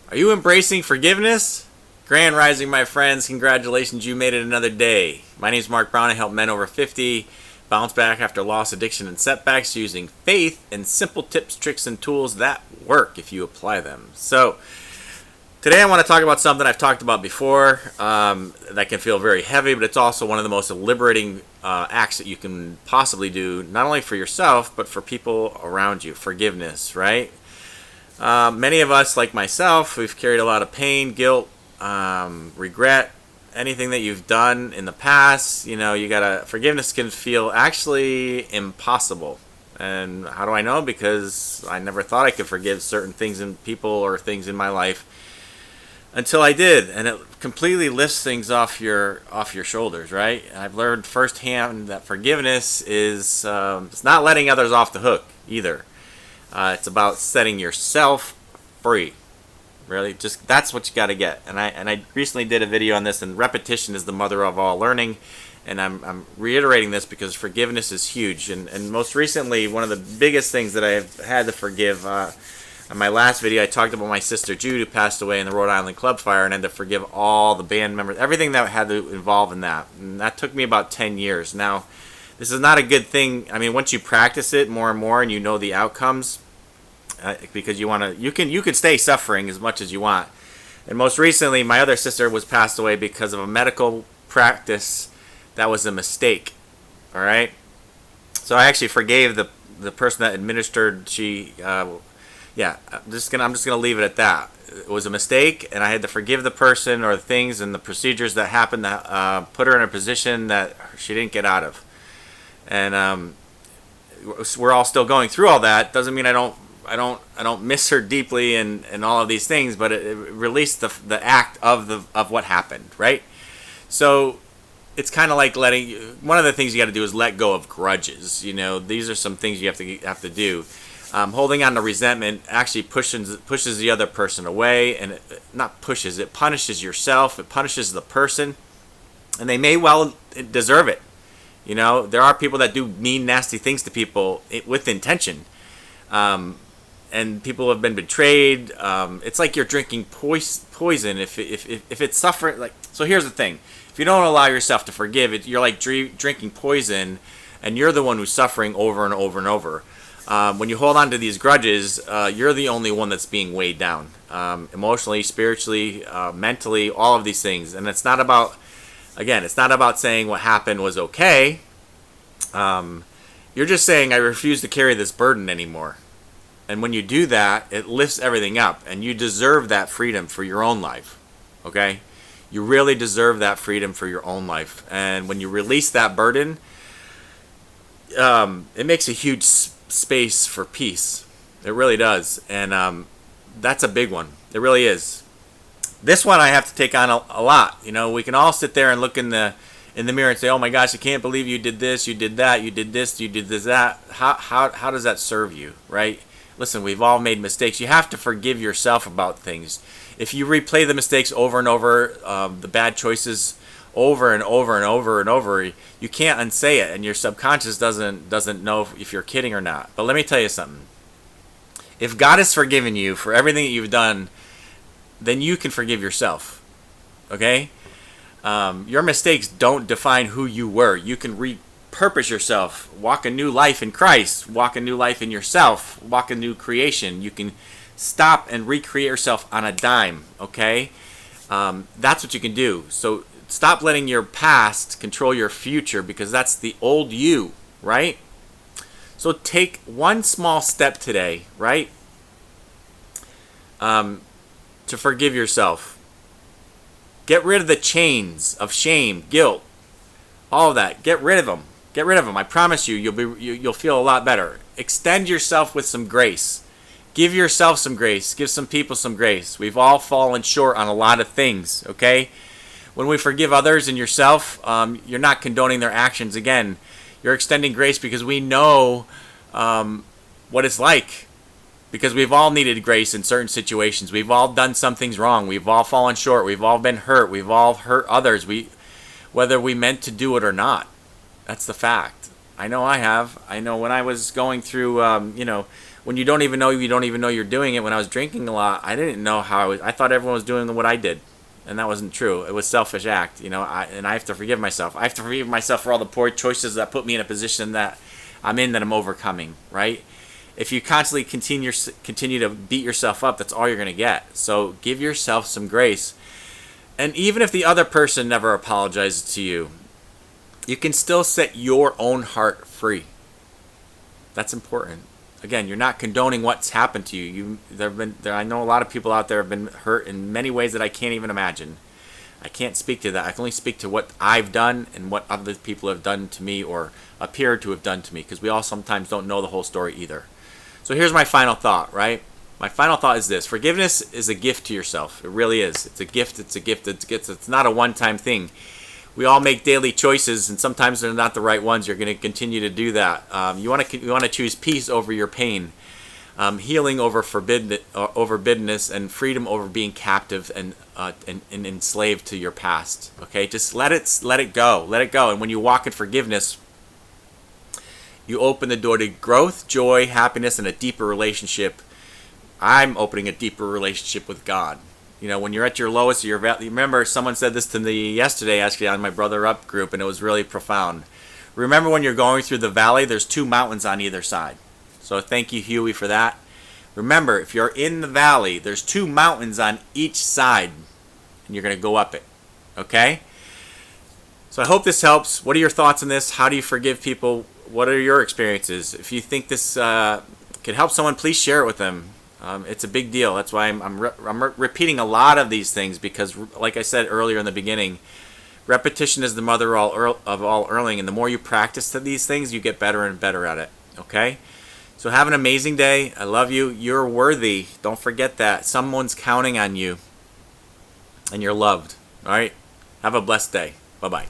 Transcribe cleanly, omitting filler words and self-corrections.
Are you embracing forgiveness? Grand Rising, my friends. Congratulations, you made it another day. My name is Mark Brown. I help men over 50 bounce back after loss, addiction, and setbacks using faith and simple tips, tricks, and tools that work if you apply them. So, today I want to talk about something I've talked about before that can feel very heavy, but it's also one of the most liberating acts that you can possibly do, not only for yourself, but for people around you. Forgiveness, right? Many of us, like myself, we've carried a lot of pain, guilt, regret, anything that you've done in the past. Forgiveness can feel actually impossible. And how do I know? Because I never thought I could forgive certain things in people or things in my life until I did, and it completely lifts things off your shoulders, right? And I've learned firsthand that forgiveness is it's not letting others off the hook either. It's about setting yourself free. Really, just that's what you got to get. And I recently did a video on this, and repetition is the mother of all learning. And I'm reiterating this because forgiveness is huge. And most recently, one of the biggest things that I've had to forgive. In my last video, I talked about my sister Jude, who passed away in the Rhode Island club fire, and I had to forgive all the band members, everything that had to involve in that. And that took me about 10 years. Now, this is not a good thing. I mean, once you practice it more and more, and you know the outcomes, because you can stay suffering as much as you want. And most recently, my other sister was passed away because of a medical practice that was a mistake. All right, so I actually forgave the person that administered. I'm just gonna leave it at that. It was a mistake, and I had to forgive the person or the things and the procedures that happened that put her in a position that she didn't get out of. And we're all still going through all that. Doesn't mean I don't miss her deeply and all of these things, but it released the act of what happened, right? So it's kind of like one of the things you got to do is let go of grudges. These are some things you have to do. Holding on to resentment actually pushes the other person away, and it punishes yourself, it punishes the person, and they may well deserve it. There are people that do mean, nasty things to people with intention, and people have been betrayed. It's like you're drinking poison. If it's suffering, so here's the thing: if you don't allow yourself to forgive it, you're like drinking poison, and you're the one who's suffering over and over and over. When you hold on to these grudges, you're the only one that's being weighed down, emotionally, spiritually, mentally, all of these things. And it's not about saying what happened was okay. You're just saying, I refuse to carry this burden anymore. And when you do that, it lifts everything up, and you deserve that freedom for your own life. Okay? You really deserve that freedom for your own life. And when you release that burden, it makes a huge space for peace. It really does. And that's a big one. It really is. This one I have to take on a lot. We can all sit there and look in the mirror and say, oh my gosh, I can't believe you did this, you did that, you did this, you did this, that. How does that serve you, right? Listen, we've all made mistakes. You have to forgive yourself about things. If you replay the mistakes over and over, the bad choices over and over and over and over, you can't unsay it, and your subconscious doesn't know if you're kidding or not. But let me tell you something. If God has forgiven you for everything that you've done, then you can forgive yourself. Okay? Your mistakes don't define who you were. You can repurpose yourself, walk a new life in Christ, walk a new life in yourself, walk a new creation. You can stop and recreate yourself on a dime. Okay? That's what you can do. So stop letting your past control your future, because that's the old you, right? So take one small step today, right? To forgive yourself. Get rid of the chains of shame, guilt, all of that. Get rid of them. Get rid of them. I promise you, you'll feel a lot better. Extend yourself with some grace. Give yourself some grace. Give some people some grace. We've all fallen short on a lot of things, okay? When we forgive others and yourself, you're not condoning their actions again. You're extending grace because we know what it's like. Because we've all needed grace in certain situations. We've all done some things wrong. We've all fallen short. We've all been hurt. We've all hurt others. Whether we meant to do it or not. That's the fact. I know I have. I know when I was going through, when you don't even know you're doing it. When I was drinking a lot, I didn't know how I thought everyone was doing what I did. And that wasn't true. It was a selfish act, and I have to forgive myself. I have to forgive myself for all the poor choices that put me in a position that I'm overcoming, right? If you constantly continue to beat yourself up, that's all you're going to get. So give yourself some grace. And even if the other person never apologizes to you, you can still set your own heart free. That's important. Again, you're not condoning what's happened to you. I know a lot of people out there have been hurt in many ways that I can't even imagine. I can't speak to that. I can only speak to what I've done and what other people have done to me or appear to have done to me, because we all sometimes don't know the whole story either. So here's my final thought, right? My final thought is this. Forgiveness is a gift to yourself. It really is. It's a gift. It's a gift. It's not a one-time thing. We all make daily choices, and sometimes they're not the right ones. You're going to continue to do that. You want to choose peace over your pain, healing over bitterness, and freedom over being captive and enslaved to your past. Okay, just let it go. Let it go. And when you walk in forgiveness, you open the door to growth, joy, happiness, and a deeper relationship. I'm opening a deeper relationship with God. When you're at your lowest, you remember someone said this to me yesterday, actually, on my Brother Up group, and it was really profound. Remember, when you're going through the valley, there's two mountains on either side. So thank you, Huey, for that. Remember, if you're in the valley, there's two mountains on each side, and you're going to go up it. Okay? So I hope this helps. What are your thoughts on this? How do you forgive people? What are your experiences? If you think this could help someone, please share it with them. It's a big deal. That's why I'm repeating a lot of these things, because, like I said earlier in the beginning, repetition is the mother of all learning, and the more you practice these things, you get better and better at it. Okay? So have an amazing day. I love you. You're worthy. Don't forget that. Someone's counting on you, and you're loved. All right? Have a blessed day. Bye-bye.